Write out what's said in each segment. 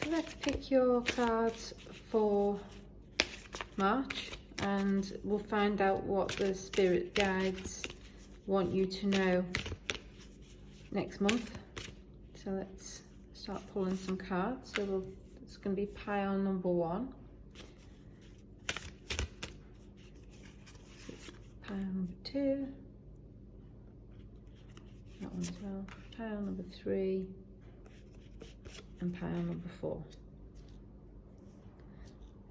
So let's pick your cards for March and we'll find out what the spirit guides want you to know next month. So let's start pulling some cards. So it's going to be pile number 1. So pile number 2. That one as well. Pile number 3. And pile number 4.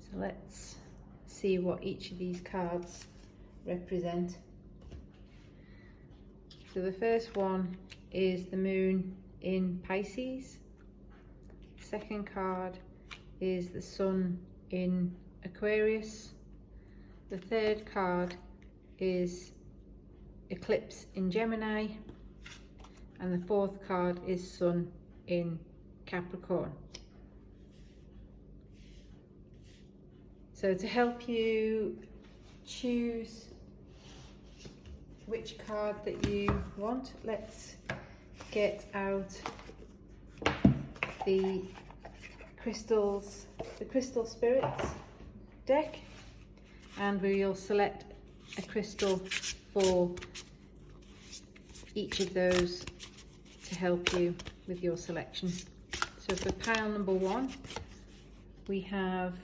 So let's see what each of these cards represent. So the first one is the moon in Pisces. The second card is the sun in Aquarius. The third card is eclipse in Gemini. And the fourth card is sun in Capricorn. So to help you choose which card that you want, let's get out the crystal spirits deck, and we'll select a crystal for each of those to help you with your selection. So for pile number 1, we have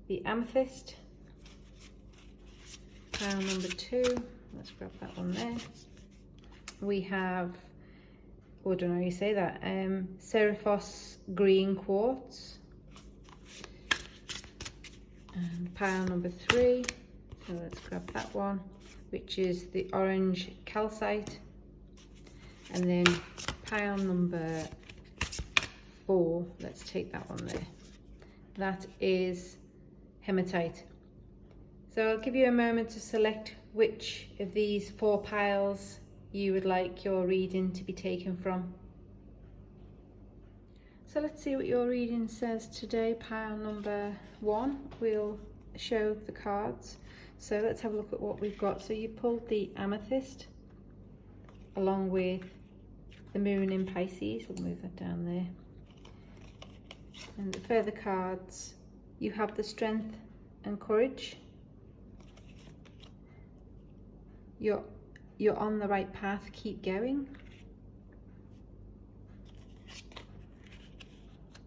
the amethyst. Pile number 2, let's grab that one there. We have, I don't know how you say that, Seraphos green quartz. And pile number 3, so let's grab that one, which is the orange calcite. And then pile number 4, let's take that one there. That is hematite. So I'll give you a moment to select which of these 4 piles you would like your reading to be taken from. So let's see what your reading says today. Pile number 1 will show the cards. So let's have a look at what we've got. So you pulled the amethyst along with the moon in Pisces. We'll move that down there. And the further cards, you have the strength and courage. You're on the right path, keep going.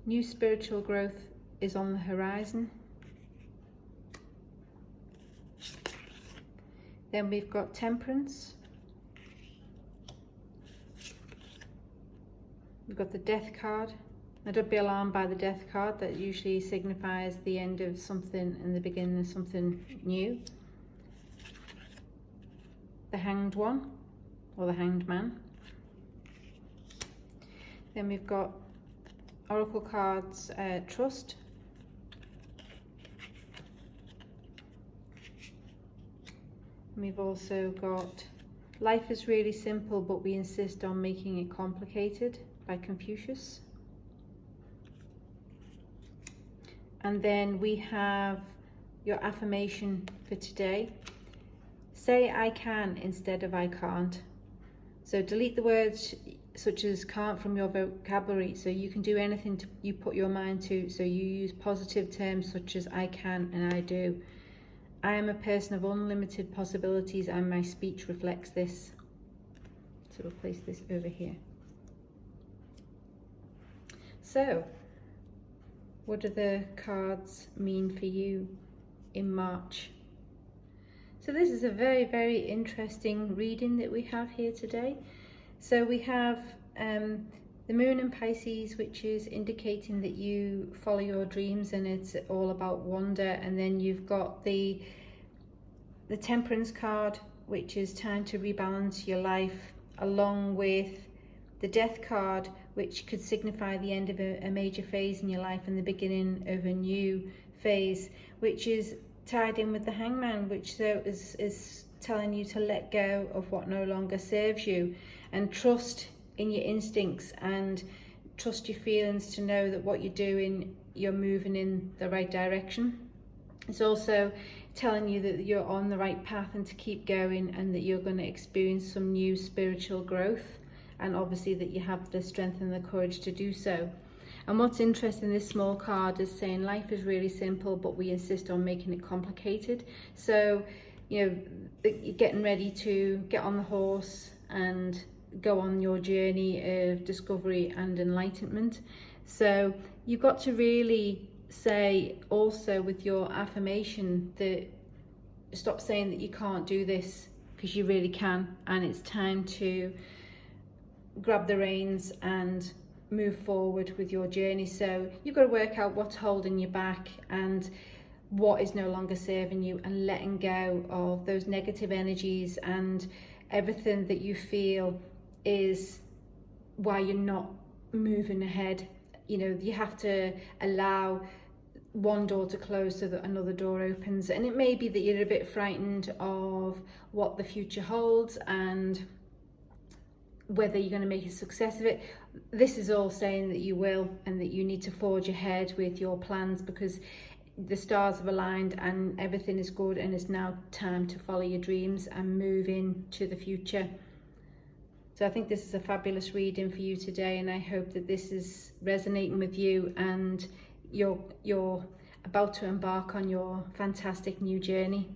New spiritual growth is on the horizon. Then we've got temperance. We've got the death card. Now don't be alarmed by the death card, that usually signifies the end of something and the beginning of something new. The hanged one, or the hanged man. Then we've got oracle cards, trust. And we've also got life is really simple, but we insist on making it complicated, by Confucius. And then we have your affirmation for today. Say I can instead of I can't. So delete the words such as can't from your vocabulary, so you can do anything you put your mind to. So you use positive terms such as I can and I do. I am a person of unlimited possibilities and my speech reflects this. So we'll place this over here. So, what do the cards mean for you in March? So this is a very, very interesting reading that we have here today. So we have the moon in Pisces, which is indicating that you follow your dreams and it's all about wonder. And then you've got the temperance card, which is time to rebalance your life, along with the death card, which could signify the end of a major phase in your life and the beginning of a new phase, which is tied in with the hangman, which is telling you to let go of what no longer serves you and trust in your instincts and trust your feelings to know that what you're doing, you're moving in the right direction. It's also telling you that you're on the right path and to keep going, and that you're going to experience some new spiritual growth, and obviously that you have the strength and the courage to do so. And what's interesting, this small card is saying life is really simple, but we insist on making it complicated. So, you know, you're getting ready to get on the horse and go on your journey of discovery and enlightenment. So you've got to really say also with your affirmation that stop saying that you can't do this, because you really can, and it's time to grab the reins and move forward with your journey. So you've got to work out what's holding you back and what is no longer serving you, and letting go of those negative energies and everything that you feel is why you're not moving ahead. You know, you have to allow one door to close so that another door opens. And it may be that you're a bit frightened of what the future holds and whether you're going to make a success of it. This is all saying that you will, and that you need to forge ahead with your plans, because the stars have aligned and everything is good, and it's now time to follow your dreams and move into the future. So I think this is a fabulous reading for you today, and I hope that this is resonating with you and you're about to embark on your fantastic new journey.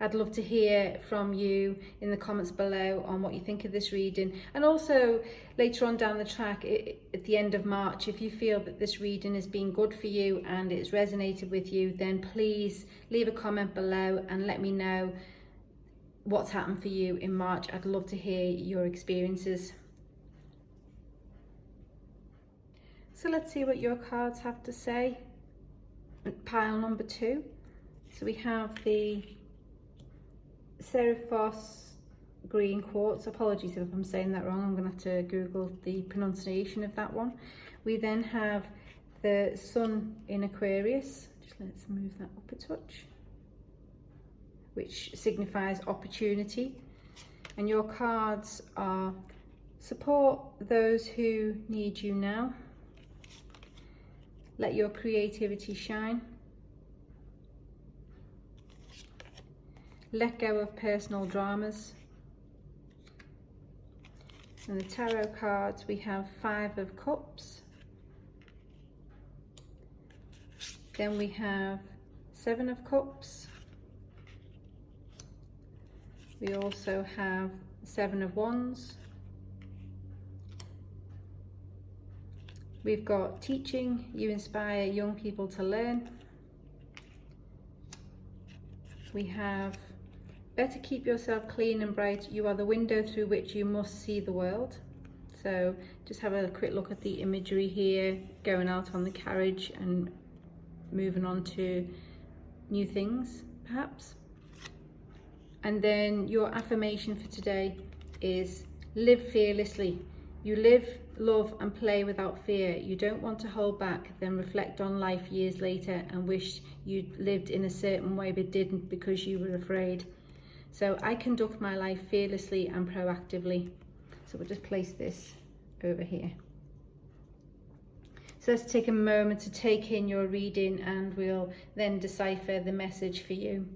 I'd love to hear from you in the comments below on what you think of this reading, and also later on down the track at the end of March, if you feel that this reading has been good for you and it's resonated with you, then please leave a comment below and let me know what's happened for you in March. I'd love to hear your experiences. So let's see what your cards have to say. Pile number 2. So we have the Seraphos green quartz. Apologies if I'm saying that wrong. I'm going to have to Google the pronunciation of that one. We then have the Sun in Aquarius. Just let's move that up a touch, which signifies opportunity. And your cards are support those who need you now, let your creativity shine, let go of personal dramas. And the tarot cards, we have 5 of Cups, then we have 7 of Cups, we also have 7 of Wands, we've got teaching, you inspire young people to learn, we have better keep yourself clean and bright, you are the window through which you must see the world. So just have a quick look at the imagery here, going out on the carriage and moving on to new things perhaps. And then your affirmation for today is live fearlessly. You live, love and play without fear. You don't want to hold back, then reflect on life years later and wish you'd lived in a certain way but didn't because you were afraid. So I conduct my life fearlessly and proactively. So we'll just place this over here. So let's take a moment to take in your reading, and we'll then decipher the message for you.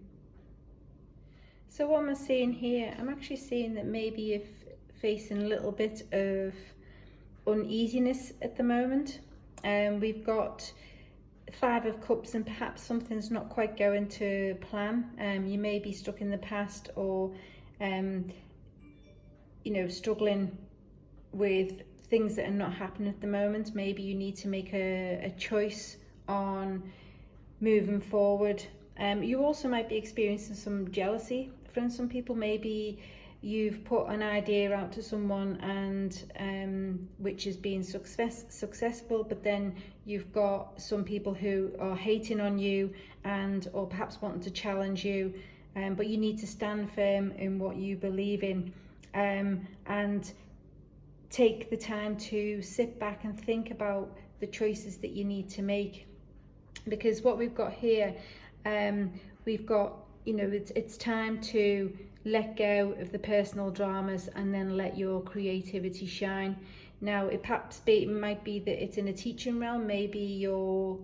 So what am I seeing here? I'm actually seeing that maybe you're facing a little bit of uneasiness at the moment. We've got 5 of Cups, and perhaps something's not quite going to plan. You may be stuck in the past, or you know, struggling with things that are not happening at the moment. Maybe you need to make a choice on moving forward. You also might be experiencing some jealousy from some people. Maybe you've put an idea out to someone and which is being successful, but then you've got some people who are hating on you and or perhaps wanting to challenge you, but you need to stand firm in what you believe in, and take the time to sit back and think about the choices that you need to make. Because what we've got here, we've got, you know, it's time to let go of the personal dramas and then let your creativity shine. Now, it perhaps might be that it's in a teaching realm. Maybe you're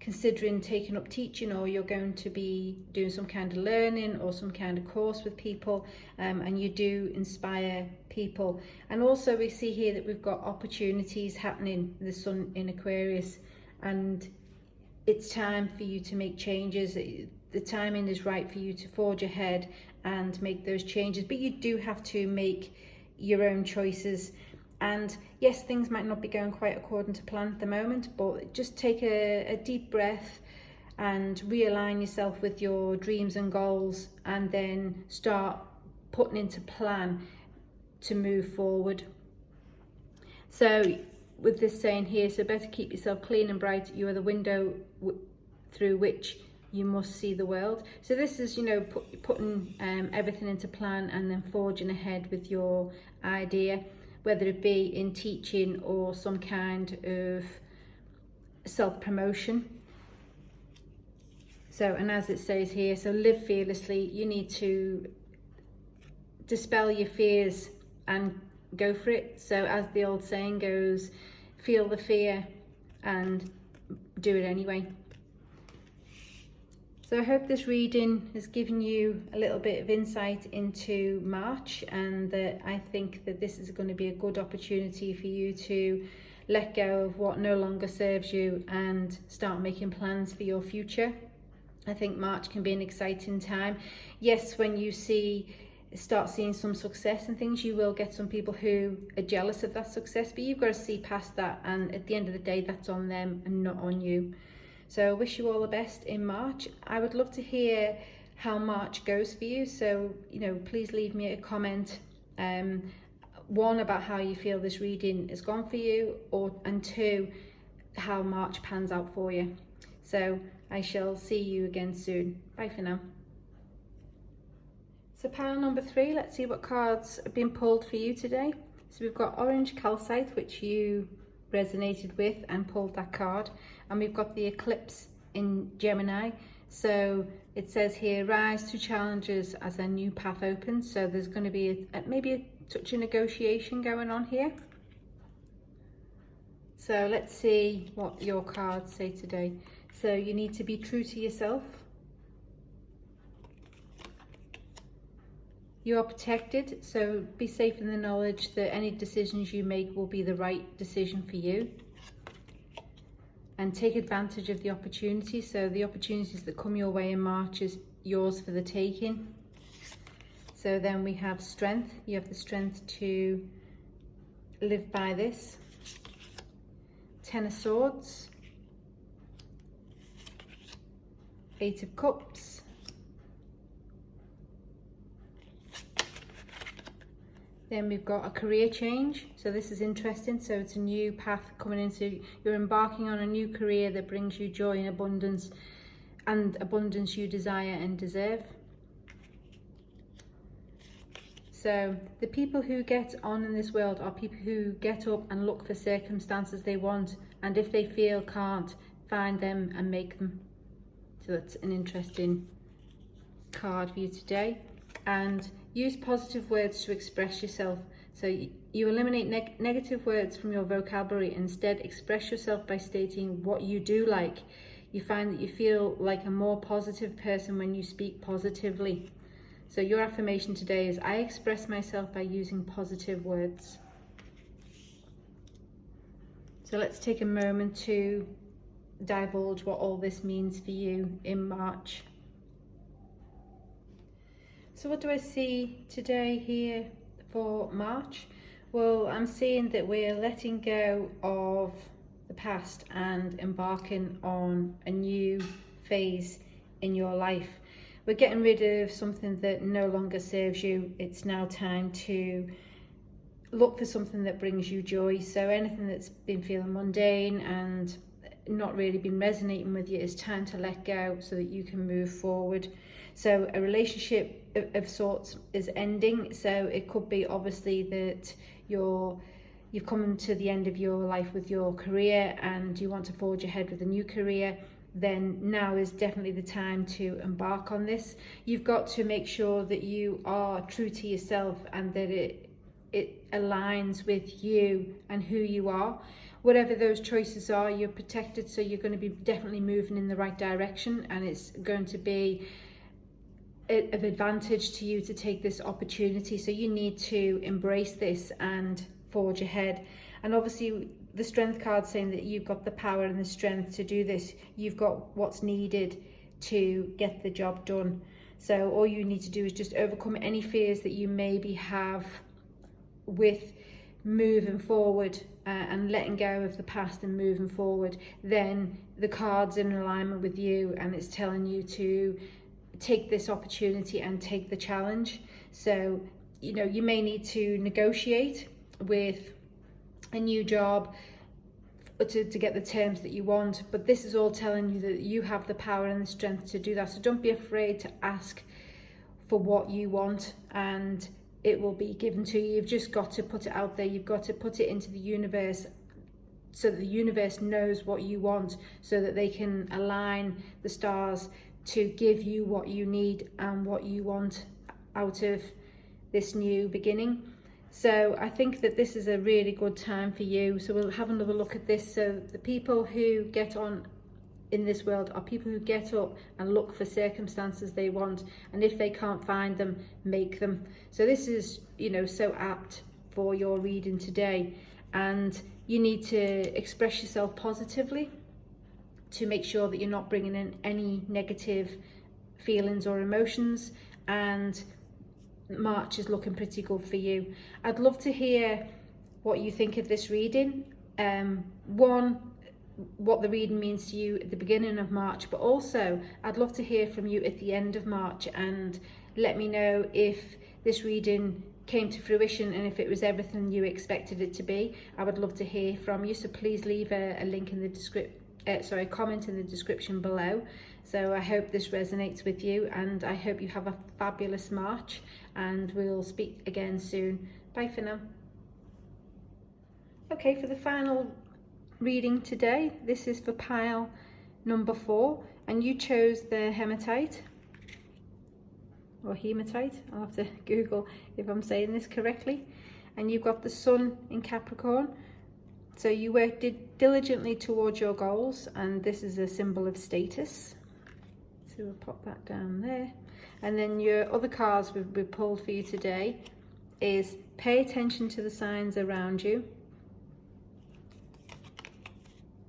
considering taking up teaching, or you're going to be doing some kind of learning or some kind of course with people, and you do inspire people. And also we see here that we've got opportunities happening, the sun in Aquarius, and it's time for you to make changes. The timing is right for you to forge ahead and make those changes, but you do have to make your own choices. And yes, things might not be going quite according to plan at the moment, but just take a deep breath and realign yourself with your dreams and goals, and then start putting into plan to move forward. So with this saying here, so better keep yourself clean and bright. You are the window through which you must see the world. So this is, you know, putting everything into plan and then forging ahead with your idea, whether it be in teaching or some kind of self-promotion. So, and as it says here, so live fearlessly. You need to dispel your fears and go for it. So as the old saying goes, feel the fear and do it anyway. So I hope this reading has given you a little bit of insight into March, and that I think that this is going to be a good opportunity for you to let go of what no longer serves you and start making plans for your future. I think March can be an exciting time. Yes, when you start seeing some success and things, you will get some people who are jealous of that success, but you've got to see past that, and at the end of the day, that's on them and not on you. So I wish you all the best in March. I would love to hear how March goes for you. So, you know, please leave me a comment. One, about how you feel this reading has gone for you, and two, how March pans out for you. So I shall see you again soon. Bye for now. So pile number 3, let's see what cards have been pulled for you today. So we've got Orange Calcite, which you resonated with and pulled that card, and we've got the Eclipse in Gemini. So it says here, rise to challenges as a new path opens. So there's going to be maybe a touch of negotiation going on here. So let's see what your cards say today. So you need to be true to yourself. You are protected, so be safe in the knowledge that any decisions you make will be the right decision for you. And take advantage of the opportunities. So the opportunities that come your way in March is yours for the taking. So then we have strength. You have the strength to live by this. 10 of Swords. 8 of Cups. Then we've got a career change. So this is interesting. So it's a new path coming into, you're embarking on a new career that brings you joy and abundance you desire and deserve. So the people who get on in this world are people who get up and look for circumstances they want, and if they feel can't, find them and make them. So that's an interesting card for you today. And use positive words to express yourself. So you eliminate negative words from your vocabulary. Instead, express yourself by stating what you do like. You find that you feel like a more positive person when you speak positively. So your affirmation today is, I express myself by using positive words. So let's take a moment to divulge what all this means for you in March. So what do I see today here for March? Well, I'm seeing that we're letting go of the past and embarking on a new phase in your life. We're getting rid of something that no longer serves you. It's now time to look for something that brings you joy. So anything that's been feeling mundane and not really been resonating with you, is time to let go so that you can move forward. So a relationship of sorts is ending. So it could be obviously that you've come to the end of your life with your career and you want to forge ahead with a new career. Then now is definitely the time to embark on this. You've got to make sure that you are true to yourself and that it aligns with you and who you are. whatever those choices are, you're protected, so you're going to be definitely moving in the right direction, and it's going to be of advantage to you to take this opportunity. So you need to embrace this and forge ahead. And obviously the strength card saying that you've got the power and the strength to do this. You've got what's needed to get the job done. So all you need to do is just overcome any fears that you maybe have with moving forward, and letting go of the past and moving forward. Then the card's in alignment with you, and it's telling you to take this opportunity and take the challenge. So, you know, you may need to negotiate with a new job to get the terms that you want, but this is all telling you that you have the power and the strength to do that. So don't be afraid to ask for what you want, and it will be given to you. You've just got to put it out there. You've got to put it into the universe, so that the universe knows what you want, so that they can align the stars to give you what you need and what you want out of this new beginning. So I think that this is a really good time for you. So we'll have another look at this. So the people who get on in this world are people who get up and look for circumstances they want, and if they can't find them, make them. So this is, you know, so apt for your reading today, and you need to express yourself positively to make sure that you're not bringing in any negative feelings or emotions. And March is looking pretty good for you. I'd love to hear what you think of this reading. One, what the reading means to you at the beginning of March, but also I'd love to hear from you at the end of March, and let me know if this reading came to fruition and if it was everything you expected it to be. I would love to hear from you, so please leave a link in the comment in the description below. So I hope this resonates with you, and I hope you have a fabulous March, and we'll speak again soon. Bye for now. Okay, for the final reading today, this is for pile number 4, and you chose the hematite or hematite. I'll have to Google if I'm saying this correctly. And you've got the sun in Capricorn. So you worked diligently towards your goals, and this is a symbol of status. So we'll pop that down there. And then your other cards we've pulled for you today is pay attention to the signs around you.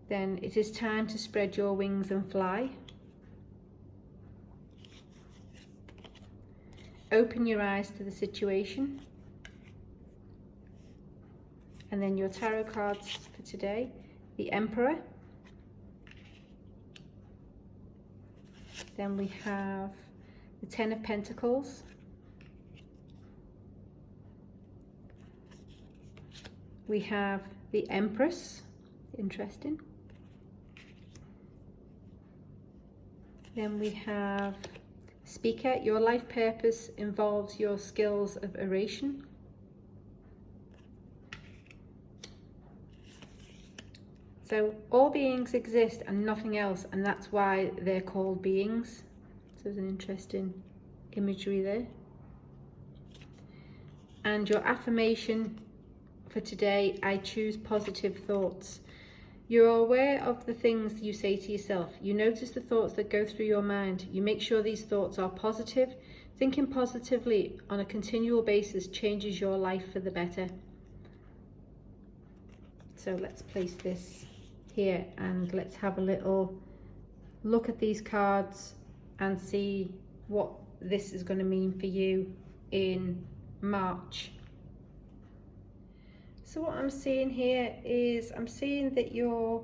Then it is time to spread your wings and fly. Open your eyes to the situation. And then your tarot cards for today, the Emperor. Then we have the Ten of Pentacles. We have the Empress, interesting. Then we have Speaker. Your life purpose involves your skills of oration. So all beings exist and nothing else, and that's why they're called beings. So there's an interesting imagery there. And your affirmation for today, I choose positive thoughts. You're aware of the things you say to yourself. You notice the thoughts that go through your mind. You make sure these thoughts are positive. Thinking positively on a continual basis changes your life for the better. So let's place this here, and let's have a little look at these cards and see what this is going to mean for you in March. So what I'm seeing here is I'm seeing that you're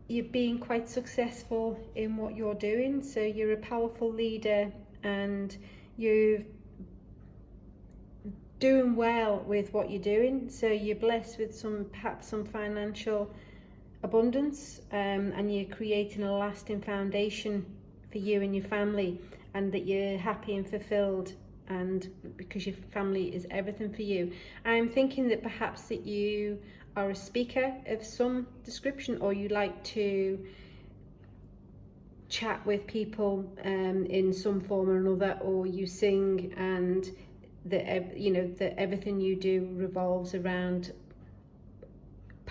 being quite successful in what you're doing. So you're a powerful leader, and you're doing well with what you're doing. So you're blessed with perhaps some financial abundance, and you're creating a lasting foundation for you and your family, and that you're happy and fulfilled, and because your family is everything for you. I'm thinking that perhaps that you are a speaker of some description, or you like to chat with people in some form or another, or you sing, and that, you know, that everything you do revolves around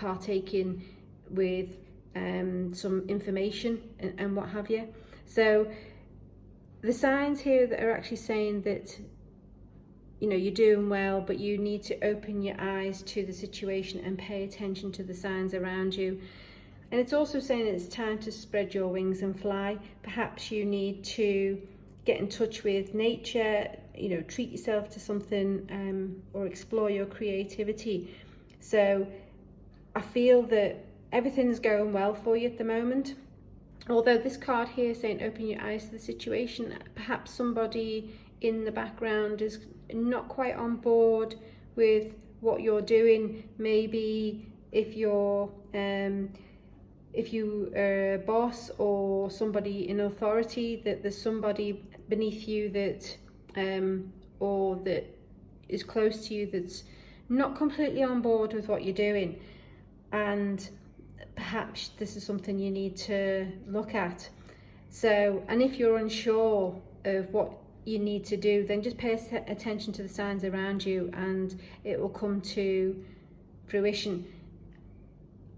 partaking with some information and what have you. So the signs here that are actually saying that, you know, you're doing well, but you need to open your eyes to the situation and pay attention to the signs around you. And it's also saying that it's time to spread your wings and fly. Perhaps you need to get in touch with nature, you know, treat yourself to something, or explore your creativity. So I feel that everything's going well for you at the moment. Although this card here is saying open your eyes to the situation, perhaps somebody in the background is not quite on board with what you're doing. Maybe if you're if you are a boss or somebody in authority, that there's somebody beneath you that or that is close to you that's not completely on board with what you're doing, and perhaps this is something you need to look at. So, and if you're unsure of what you need to do, then just pay attention to the signs around you and it will come to fruition.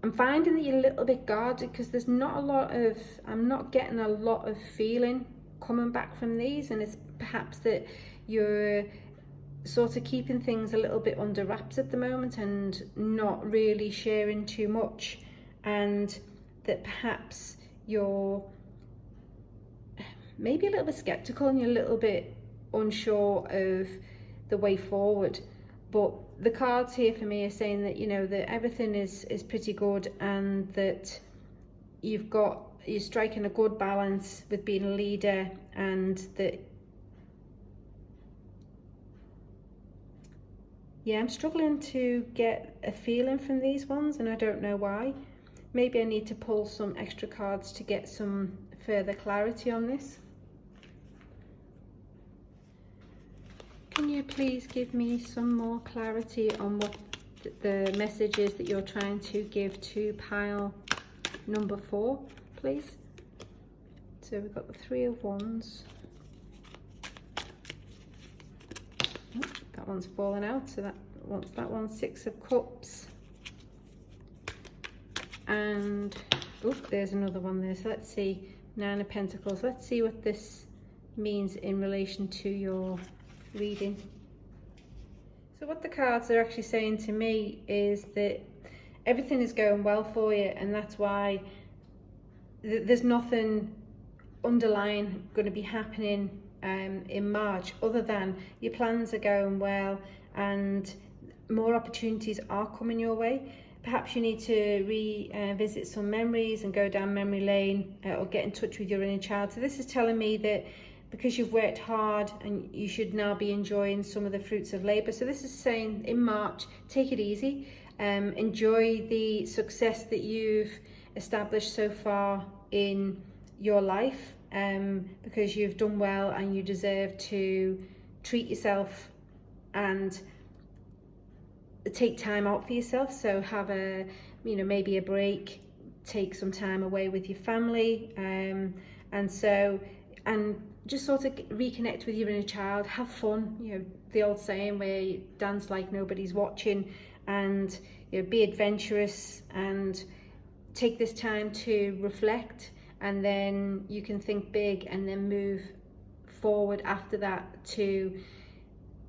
I'm finding that you're a little bit guarded because there's not a lot of, I'm not getting a lot of feeling coming back from these, and it's perhaps that you're sort of keeping things a little bit under wraps at the moment and not really sharing too much, and that perhaps you're maybe a little bit skeptical and you're a little bit unsure of the way forward. But the cards here for me are saying that, you know, that everything is pretty good, and that you're striking a good balance with being a leader, and that, yeah, I'm struggling to get a feeling from these ones and I don't know why. Maybe I need to pull some extra cards to get some further clarity on this. Can you please give me some more clarity on what the message is that you're trying to give to pile number 4, please? So we've got the 3 of Wands. Oh, that one's fallen out, so that one's 6 of Cups. And oh, there's another one there. So let's see, 9 of Pentacles. Let's see what this means in relation to your reading. So what the cards are actually saying to me is that everything is going well for you, and that's why there's nothing underlying going to be happening in March, other than your plans are going well and more opportunities are coming your way. Perhaps you need to revisit some memories and go down memory lane, or get in touch with your inner child. So this is telling me that because you've worked hard and you should now be enjoying some of the fruits of labour. So this is saying in March, take it easy, enjoy the success that you've established so far in your life, because you've done well and you deserve to treat yourself and take time out for yourself. So have a, you know, maybe a break, take some time away with your family, and just sort of reconnect with your inner child, have fun, you know, the old saying where you dance like nobody's watching, and, you know, be adventurous and take this time to reflect, and then you can think big and then move forward after that to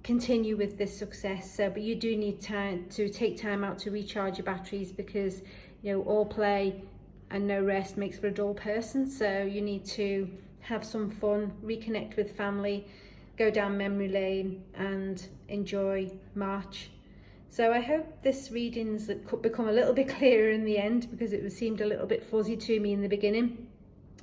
continue with this success. So, but you do need time to take time out to recharge your batteries, because, you know, all play and no rest makes for a dull person. So you need to have some fun, reconnect with family, go down memory lane and enjoy March. So I hope this reading's could become a little bit clearer in the end, because it seemed a little bit fuzzy to me in the beginning,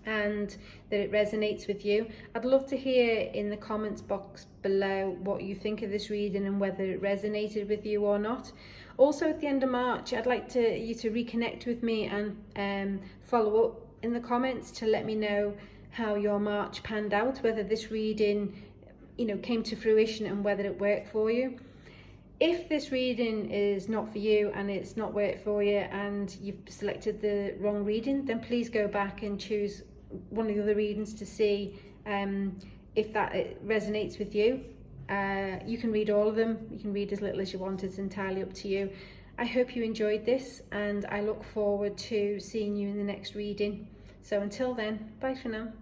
and that it resonates with you. I'd love to hear in the comments box below what you think of this reading and whether it resonated with you or not. Also, at the end of March, I'd like you to reconnect with me and follow up in the comments to let me know how your March panned out, whether this reading, you know, came to fruition and whether it worked for you. If this reading is not for you and it's not worked for you and you've selected the wrong reading, then please go back and choose one of the other readings to see if that resonates with you. You can read all of them, you can read as little as you want, it's entirely up to you. I hope you enjoyed this, and I look forward to seeing you in the next reading. So until then, bye for now.